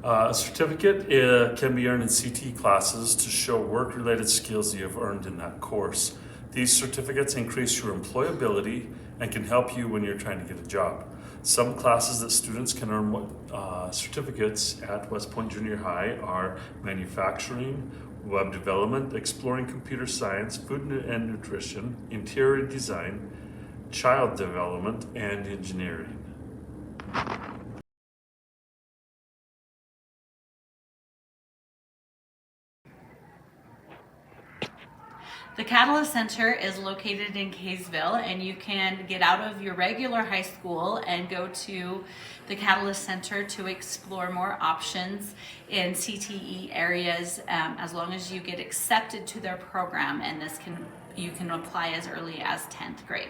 A certificate can be earned in CTE classes to show work-related skills you have earned in that course. These certificates increase your employability and can help you when you're trying to get a job. Some classes that students can earn certificates at West Point Junior High are manufacturing, web development, exploring computer science, food and nutrition, interior design, child development, and engineering. The Catalyst Center is located in Kaysville, and you can get out of your regular high school and go to the Catalyst Center to explore more options in CTE areas as long as you get accepted to their program, and you can apply as early as 10th grade.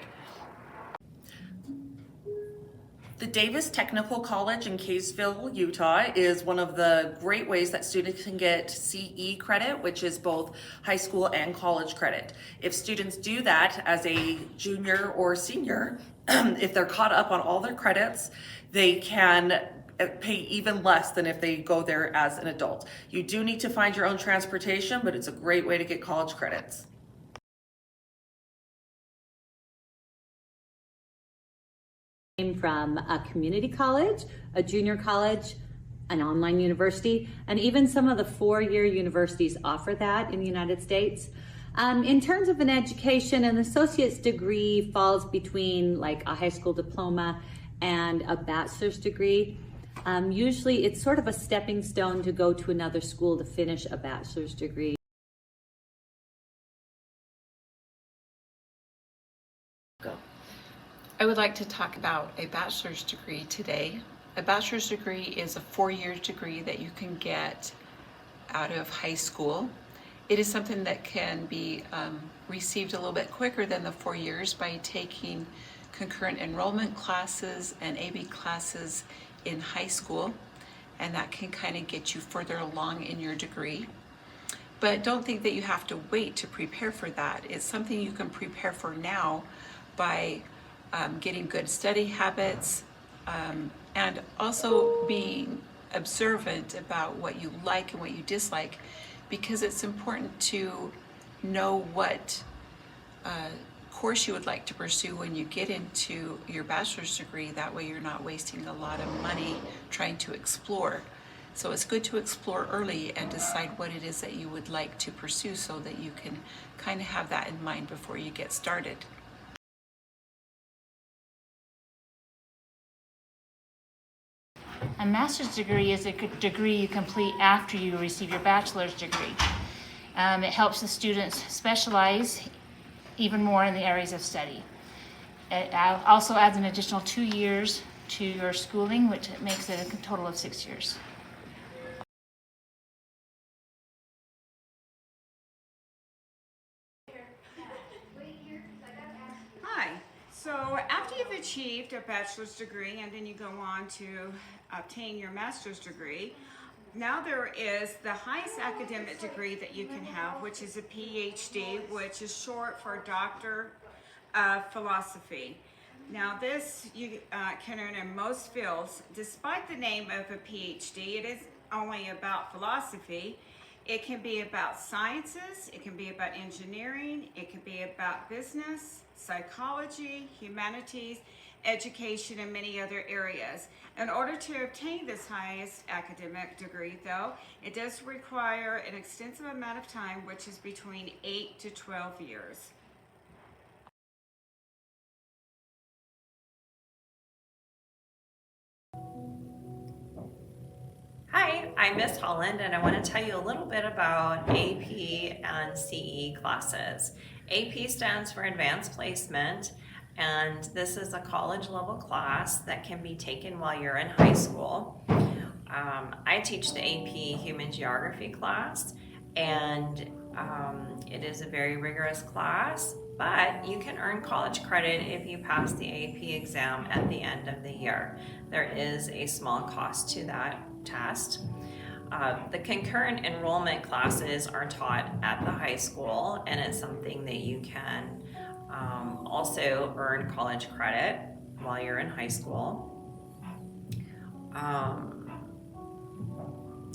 The Davis Technical College in Kaysville, Utah is one of the great ways that students can get CE credit, which is both high school and college credit. If students do that as a junior or senior, if they're caught up on all their credits, they can pay even less than if they go there as an adult. You do need to find your own transportation, but it's a great way to get college credits. From a community college, a junior college, an online university, and even some of the four-year universities offer that in the United States. In terms of an education, an associate's degree falls between like a high school diploma and a bachelor's degree. Usually it's sort of a stepping stone to go to another school to finish a bachelor's degree. I would like to talk about a bachelor's degree today. A bachelor's degree is a 4-year degree that you can get out of high school. It is something that can be received a little bit quicker than the 4 years by taking concurrent enrollment classes and AB classes in high school, and that can kind of get you further along in your degree. But don't think that you have to wait to prepare for that. It's something you can prepare for now by getting good study habits, and also being observant about what you like and what you dislike, because it's important to know what course you would like to pursue when you get into your bachelor's degree. That way you're not wasting a lot of money trying to explore. So it's good to explore early and decide what it is that you would like to pursue so that you can kind of have that in mind before you get started. A master's degree is a degree you complete after you receive your bachelor's degree. It helps the students specialize even more in the areas of study. It also adds an additional 2 years to your schooling, which makes it a total of 6 years. Hi. So after you've achieved a bachelor's degree and then you go on to obtain your master's degree, now there is the highest academic degree that you can have, which is a PhD, which is short for Doctor of Philosophy. Now this you can earn in most fields. Despite the name of a PhD, it is only about philosophy. It can be about sciences, it can be about engineering, it can be about business, psychology, humanities, education, and many other areas. In order to obtain this highest academic degree, though, it does require an extensive amount of time, which is between 8 to 12 years. Hi, I'm Miss Holland, and I want to tell you a little bit about AP and CE classes. AP stands for Advanced Placement, and this is a college level class that can be taken while you're in high school. I teach the AP Human Geography class, and it is a very rigorous class, but you can earn college credit if you pass the AP exam at the end of the year. There is a small cost to that test. The concurrent enrollment classes are taught at the high school, and it's something that you can also earn college credit while you're in high school.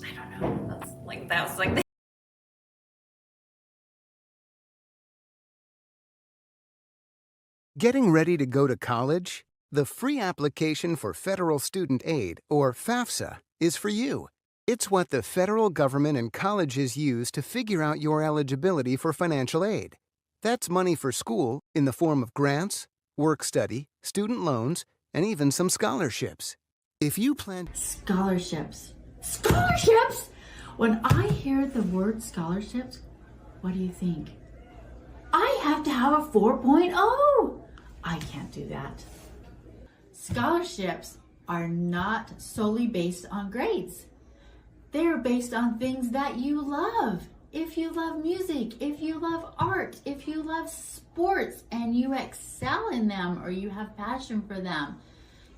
I don't know. That was like the Getting ready to go to college? The free application for federal student aid, or FAFSA, is for you. It's what the federal government and colleges use to figure out your eligibility for financial aid. That's money for school in the form of grants, work-study, student loans, and even some scholarships. If you plan... Scholarships. Scholarships? When I hear the word scholarships, what do you think? I have to have a 4.0. I can't do that. Scholarships are not solely based on grades. They're based on things that you love. If you love music, if you love art, if you love sports and you excel in them or you have passion for them,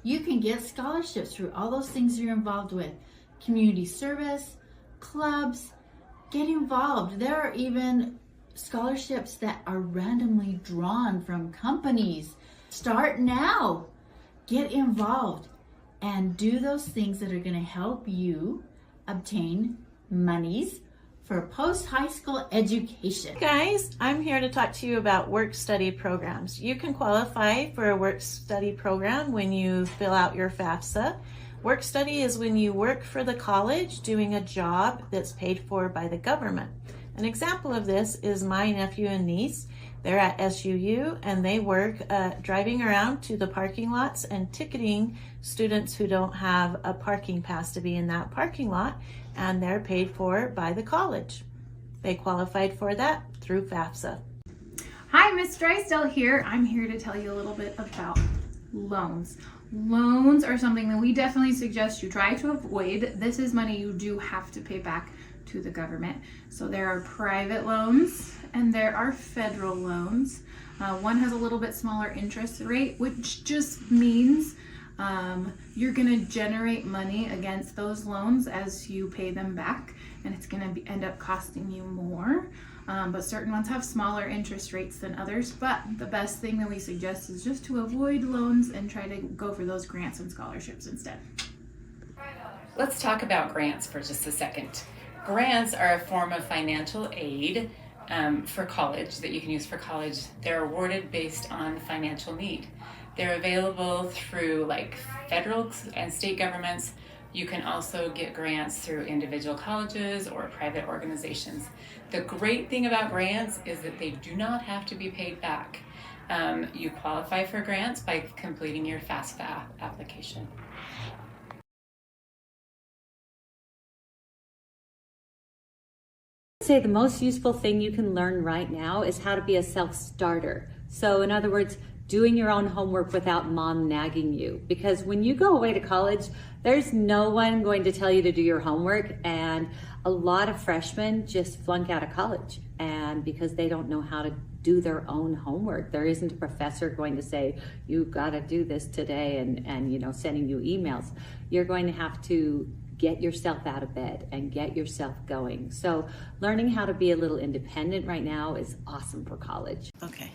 you can get scholarships through all those things you're involved with. Community service, clubs, get involved. There are even scholarships that are randomly drawn from companies. Start now. Get involved and do those things that are going to help you obtain monies for post-high school education. Guys, I'm here to talk to you about work-study programs. You can qualify for a work-study program when you fill out your FAFSA. Work-study is when you work for the college doing a job that's paid for by the government. An example of this is my nephew and niece. They're at SUU and they work driving around to the parking lots and ticketing students who don't have a parking pass to be in that parking lot, and they're paid for by the college. They qualified for that through FAFSA. Hi, Miss Drysdale here. I'm here to tell you a little bit about loans. Loans are something that we definitely suggest you try to avoid. This is money you do have to pay back to the government. So there are private loans and there are federal loans. One has a little bit smaller interest rate, which just means you're going to generate money against those loans as you pay them back, and it's going to end up costing you more. But certain ones have smaller interest rates than others. But the best thing that we suggest is just to avoid loans and try to go for those grants and scholarships instead. Let's talk about grants for just a second. Grants are a form of financial aid for college that you can use for college. They're awarded based on financial need. They're available through like federal and state governments. You can also get grants through individual colleges or private organizations. The great thing about grants is that they do not have to be paid back. You qualify for grants by completing your FAFSA application. I'd say the most useful thing you can learn right now is how to be a self-starter. So in other words, doing your own homework without mom nagging you. Because when you go away to college, there's no one going to tell you to do your homework, and a lot of freshmen just flunk out of college and because they don't know how to do their own homework. There isn't a professor going to say, you've got to do this today and you know, sending you emails. You're going to have to get yourself out of bed and get yourself going. So learning how to be a little independent right now is awesome for college. Okay.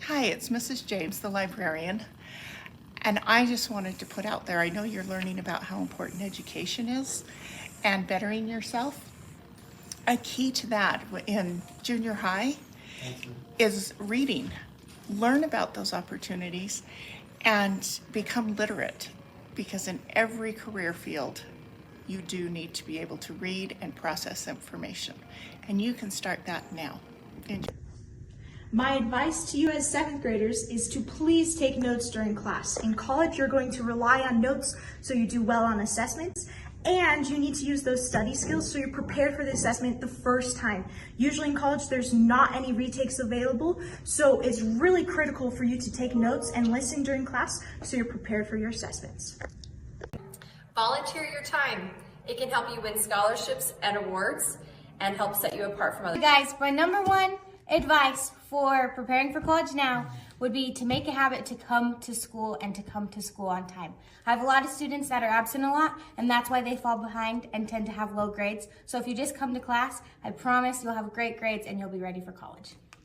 Hi, it's Mrs. James, the librarian. And I just wanted to put out there, I know you're learning about how important education is and bettering yourself. A key to that in junior high is reading. Learn about those opportunities and become literate, because in every career field, you do need to be able to read and process information. And you can start that now. My advice to you as 7th graders is to please take notes during class. In college, you're going to rely on notes so you do well on assessments, and you need to use those study skills so you're prepared for the assessment the first time. Usually in college, there's not any retakes available, so it's really critical for you to take notes and listen during class so you're prepared for your assessments. Volunteer your time. It can help you win scholarships and awards and help set you apart from others. Guys, my number one advice for preparing for college now would be to make a habit to come to school and to come to school on time. I have a lot of students that are absent a lot, and that's why they fall behind and tend to have low grades. So if you just come to class, I promise you'll have great grades and you'll be ready for college.